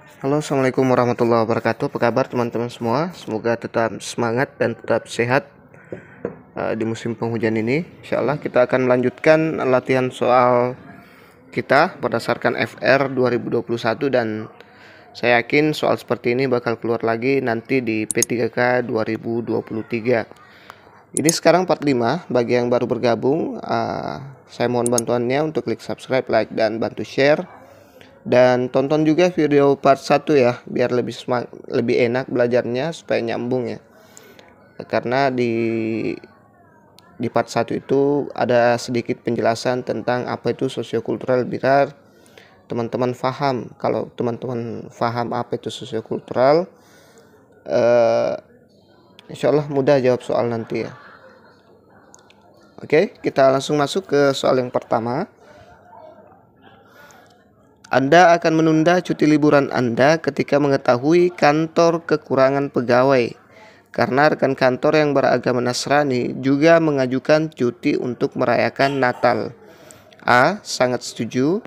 Halo, assalamualaikum warahmatullahi wabarakatuh. Apa kabar teman-teman semua? Semoga tetap semangat dan tetap sehat di musim penghujan ini. Insya Allah kita akan melanjutkan latihan soal kita berdasarkan FR 2021 dan saya yakin soal seperti ini bakal keluar lagi nanti di P3K 2023. Ini sekarang 45. Bagi yang baru bergabung, saya mohon bantuannya untuk klik subscribe, like, dan bantu share. Dan tonton juga video part 1 ya, biar lebih enak belajarnya supaya nyambung ya. Karena di part 1 itu ada sedikit penjelasan tentang apa itu sosiokultural, biar teman-teman paham. Kalau teman-teman paham apa itu sosiokultural, insya Allah mudah jawab soal nanti ya. Oke, kita langsung masuk ke soal yang pertama. Anda akan menunda cuti liburan Anda ketika mengetahui kantor kekurangan pegawai karena rekan kantor yang beragama Nasrani juga mengajukan cuti untuk merayakan Natal. A. Sangat setuju.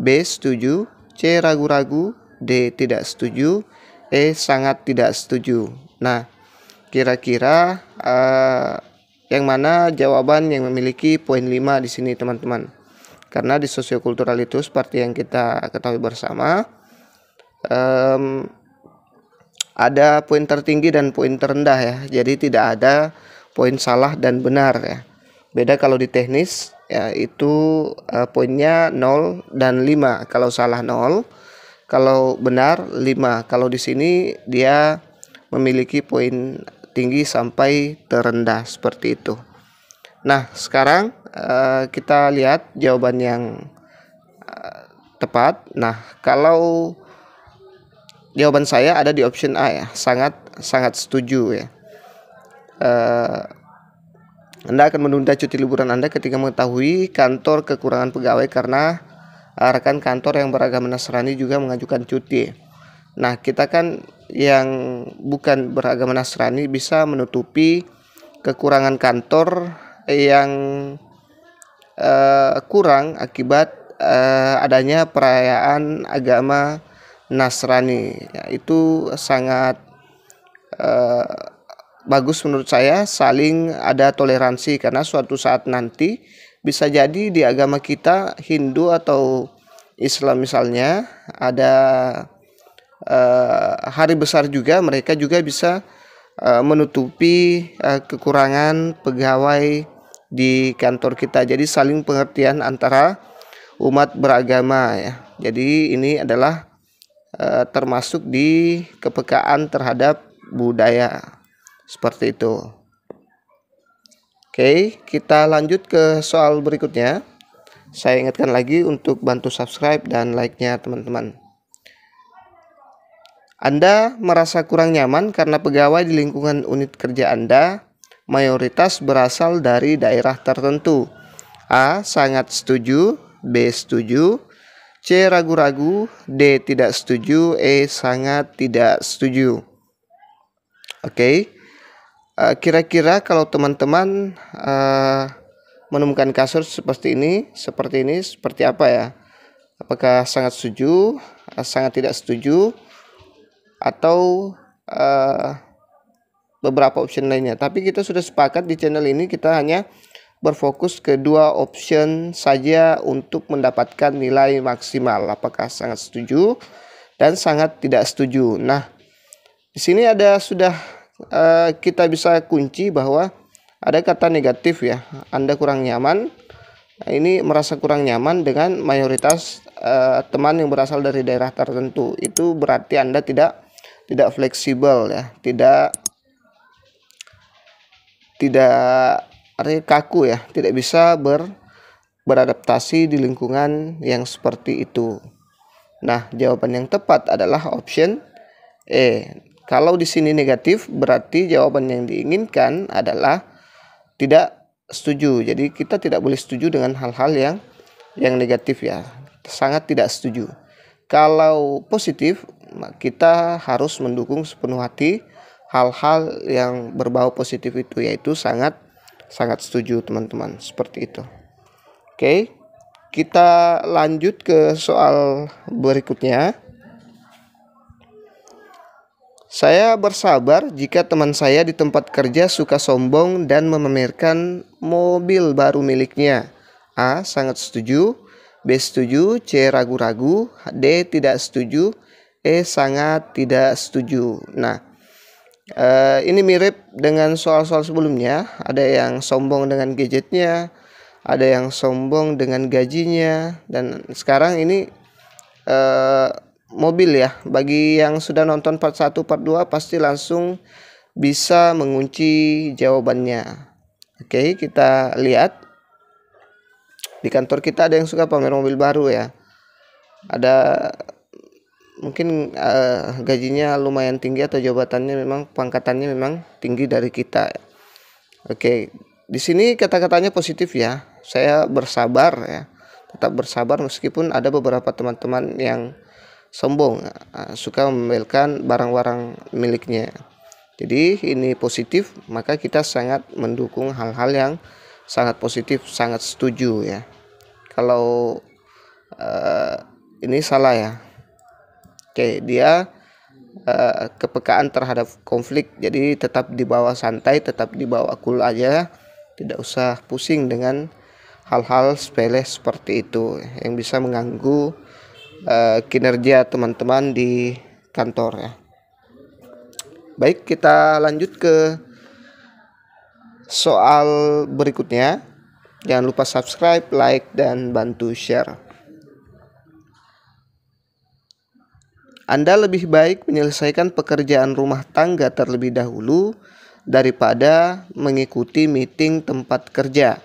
B. Setuju. C. Ragu-ragu. D. Tidak setuju. E. Sangat tidak setuju. Nah, kira-kira yang mana jawaban yang memiliki poin 5 di sini teman-teman? Karena di sosiokultural itu seperti yang kita ketahui bersama, ada poin tertinggi dan poin terendah ya. Jadi tidak ada poin salah dan benar ya. Beda kalau di teknis ya, itu poinnya 0 dan 5. Kalau salah 0, kalau benar 5. Kalau di sini dia memiliki poin tinggi sampai terendah seperti itu. Nah, sekarang kita lihat jawaban yang tepat. Nah, kalau jawaban saya ada di option A ya, sangat setuju ya. Anda akan menunda cuti liburan Anda ketika mengetahui kantor kekurangan pegawai karena rekan kantor yang beragama Nasrani juga mengajukan cuti. Nah, kita kan yang bukan beragama Nasrani bisa menutupi kekurangan kantor yang kurang akibat adanya perayaan agama Nasrani ya, itu sangat bagus menurut saya, saling ada toleransi karena suatu saat nanti bisa jadi di agama kita Hindu atau Islam misalnya ada hari besar juga, mereka juga bisa menutupi kekurangan pegawai di kantor kita. Jadi saling pengertian antara umat beragama ya. Jadi ini adalah termasuk di kepekaan terhadap budaya seperti itu. Oke, kita lanjut ke soal berikutnya. Saya ingatkan lagi untuk bantu subscribe dan like-nya teman-teman. Anda merasa kurang nyaman karena pegawai di lingkungan unit kerja Anda mayoritas berasal dari daerah tertentu. A. Sangat setuju. B. Setuju. C. Ragu-ragu. D. Tidak setuju. E. Sangat tidak setuju. Oke. Kira-kira kalau teman-teman menemukan kasus seperti ini, seperti apa ya? Apakah sangat setuju, sangat tidak setuju, atau beberapa option lainnya? Tapi kita sudah sepakat di channel ini kita hanya berfokus ke 2 option saja untuk mendapatkan nilai maksimal, apakah sangat setuju dan sangat tidak setuju. Nah, di sini ada sudah kita bisa kunci bahwa ada kata negatif ya. Anda kurang nyaman. Nah, ini merasa kurang nyaman dengan mayoritas teman yang berasal dari daerah tertentu. Itu berarti Anda tidak fleksibel ya, tidak kaku ya, tidak bisa beradaptasi di lingkungan yang seperti itu. Nah, jawaban yang tepat adalah option E. Kalau di sini negatif, berarti jawaban yang diinginkan adalah tidak setuju. Jadi kita tidak boleh setuju dengan hal-hal yang negatif ya. Sangat tidak setuju. Kalau positif, kita harus mendukung sepenuh hati hal-hal yang berbau positif itu, yaitu sangat setuju teman-teman, seperti itu. Oke, kita lanjut ke soal berikutnya. Saya bersabar jika teman saya di tempat kerja suka sombong dan memamerkan mobil baru miliknya. A. Sangat setuju. B. Setuju. C. Ragu-ragu. D. Tidak setuju. E. Sangat tidak setuju. Nah, ini mirip dengan soal-soal sebelumnya. Ada yang sombong dengan gadgetnya, ada yang sombong dengan gajinya, dan sekarang ini mobil ya. Bagi yang sudah nonton part 1, part 2 pasti langsung bisa mengunci jawabannya. Oke, kita lihat. Di kantor kita ada yang suka pamer mobil baru ya. Ada mungkin gajinya lumayan tinggi atau jabatannya memang pangkatannya memang tinggi dari kita. Oke, di sini kata-katanya positif ya. Saya bersabar ya. Tetap bersabar meskipun ada beberapa teman-teman yang sombong, suka membelikan barang-barang miliknya. Jadi ini positif, maka kita sangat mendukung hal-hal yang sangat positif, sangat setuju ya. Kalau ini salah ya. Oke, dia kepekaan terhadap konflik, jadi tetap dibawa santai, tetap dibawa cool aja, tidak usah pusing dengan hal-hal sepele seperti itu yang bisa mengganggu kinerja teman-teman di kantor ya. Baik, kita lanjut ke soal berikutnya. Jangan lupa subscribe, like, dan bantu share. Anda lebih baik menyelesaikan pekerjaan rumah tangga terlebih dahulu daripada mengikuti meeting tempat kerja.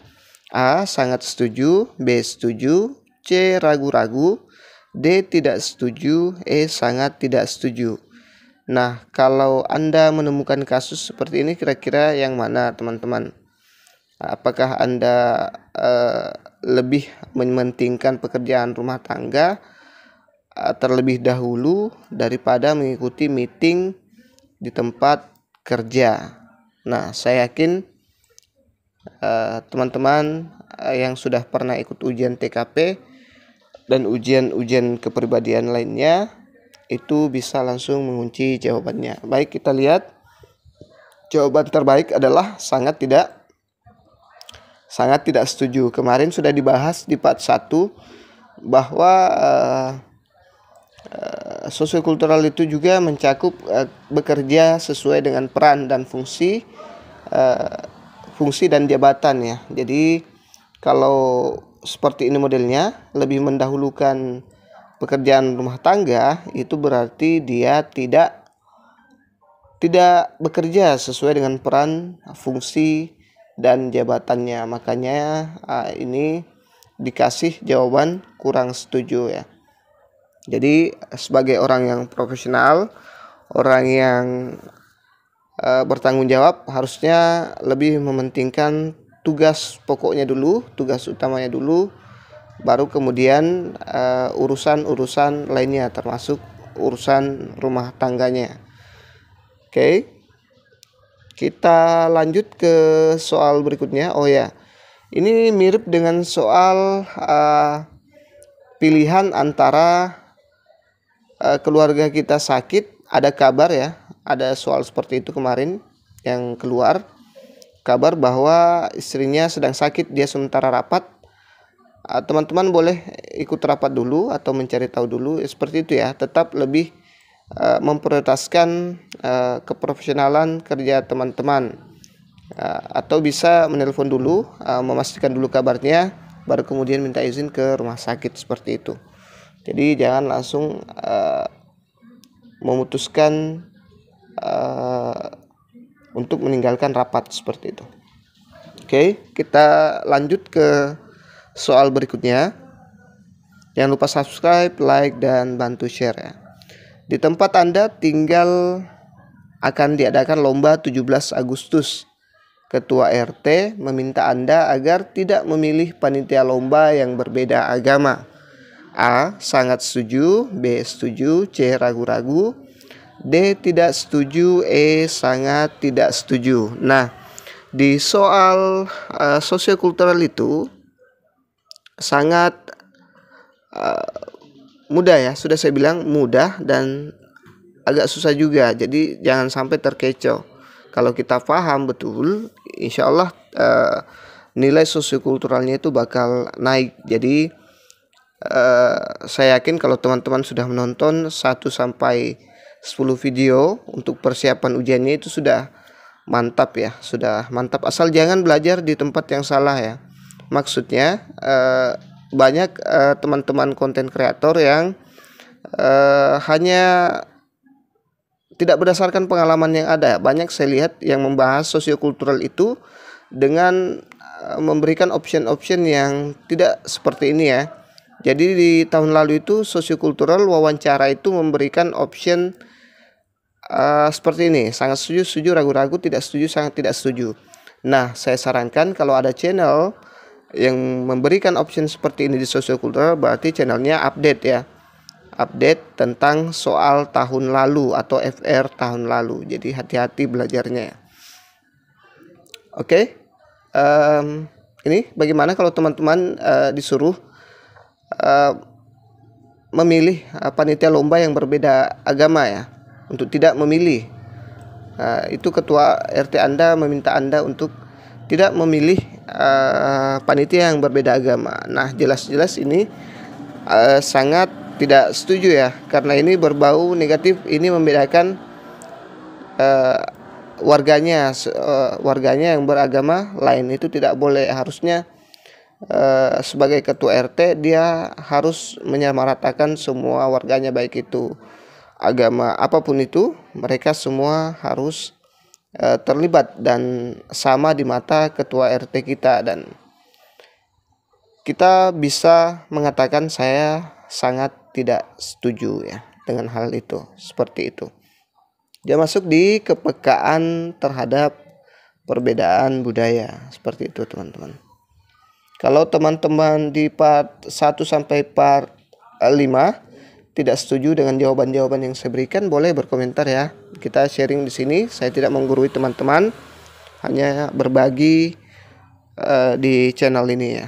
A. Sangat setuju. B. Setuju. C. Ragu-ragu. D. Tidak setuju. E. Sangat tidak setuju. Nah, kalau Anda menemukan kasus seperti ini, kira-kira yang mana teman-teman? Apakah Anda lebih mementingkan pekerjaan rumah tangga terlebih dahulu daripada mengikuti meeting di tempat kerja? Nah, saya yakin teman-teman yang sudah pernah ikut ujian TKP dan ujian-ujian kepribadian lainnya itu bisa langsung mengunci jawabannya. Baik, kita lihat. Jawaban terbaik adalah sangat tidak setuju. Kemarin sudah dibahas di part 1 bahwa sosiokultural itu juga mencakup bekerja sesuai dengan peran dan fungsi dan jabatan ya. Jadi kalau seperti ini modelnya, lebih mendahulukan pekerjaan rumah tangga, itu berarti dia tidak bekerja sesuai dengan peran, fungsi, dan jabatannya. Makanya ini dikasih jawaban kurang setuju ya. Jadi sebagai orang yang profesional, orang yang bertanggung jawab, harusnya lebih mementingkan tugas pokoknya dulu, tugas utamanya dulu, baru kemudian urusan-urusan lainnya termasuk urusan rumah tangganya. Oke, kita lanjut ke soal berikutnya. Oh ya, ini mirip dengan soal pilihan antara keluarga kita sakit, ada kabar ya, ada soal seperti itu kemarin yang keluar, kabar bahwa istrinya sedang sakit, dia sementara rapat. Teman-teman boleh ikut rapat dulu atau mencari tahu dulu, seperti itu ya. Tetap lebih memprioritaskan keprofesionalan kerja teman-teman, atau bisa menelpon dulu, memastikan dulu kabarnya, baru kemudian minta izin ke rumah sakit, seperti itu. Jadi jangan langsung memutuskan untuk meninggalkan rapat seperti itu. Oke, kita lanjut ke soal berikutnya. Jangan lupa subscribe, like, dan bantu share ya. Di tempat Anda tinggal akan diadakan lomba 17 Agustus. Ketua RT meminta Anda agar tidak memilih panitia lomba yang berbeda agama. A. Sangat setuju. B. Setuju. C. Ragu-ragu. D. Tidak setuju. E. Sangat tidak setuju. Nah, di soal sosiokultural itu sangat mudah ya, sudah saya bilang mudah dan agak susah juga. Jadi jangan sampai terkecoh. Kalau kita paham betul, insya Allah nilai sosiokulturalnya itu bakal naik. Jadi saya yakin kalau teman-teman sudah menonton 1 sampai 10 video untuk persiapan ujiannya itu sudah mantap ya, sudah mantap. Asal jangan belajar di tempat yang salah ya. Maksudnya banyak teman-teman konten kreator yang hanya tidak berdasarkan pengalaman yang ada. Banyak saya lihat yang membahas sosiokultural itu dengan memberikan option-option yang tidak seperti ini ya. Jadi di tahun lalu itu sosiokultural wawancara itu memberikan option seperti ini, sangat setuju, setuju, ragu-ragu, tidak setuju, sangat tidak setuju. Nah, saya sarankan kalau ada channel yang memberikan option seperti ini di sosiokultural, berarti channelnya update ya. Update tentang soal tahun lalu atau FR tahun lalu. Jadi hati-hati belajarnya ya. Oke. Ini bagaimana kalau teman-teman disuruh memilih panitia lomba yang berbeda agama ya, untuk tidak memilih. Itu ketua RT Anda meminta Anda untuk tidak memilih panitia yang berbeda agama. Nah, jelas-jelas ini sangat tidak setuju ya, karena ini berbau negatif. Ini membedakan warganya yang beragama lain itu tidak boleh. Harusnya sebagai ketua RT dia harus menyamaratakan semua warganya, baik itu agama apapun itu, mereka semua harus terlibat dan sama di mata ketua RT kita. Dan kita bisa mengatakan saya sangat tidak setuju ya dengan hal itu, seperti itu. Dia masuk di kepekaan terhadap perbedaan budaya, seperti itu teman-teman. Kalau teman-teman di part 1 sampai part 5 tidak setuju dengan jawaban-jawaban yang saya berikan, boleh berkomentar ya. Kita sharing di sini. Saya tidak menggurui teman-teman, hanya berbagi di channel ini ya.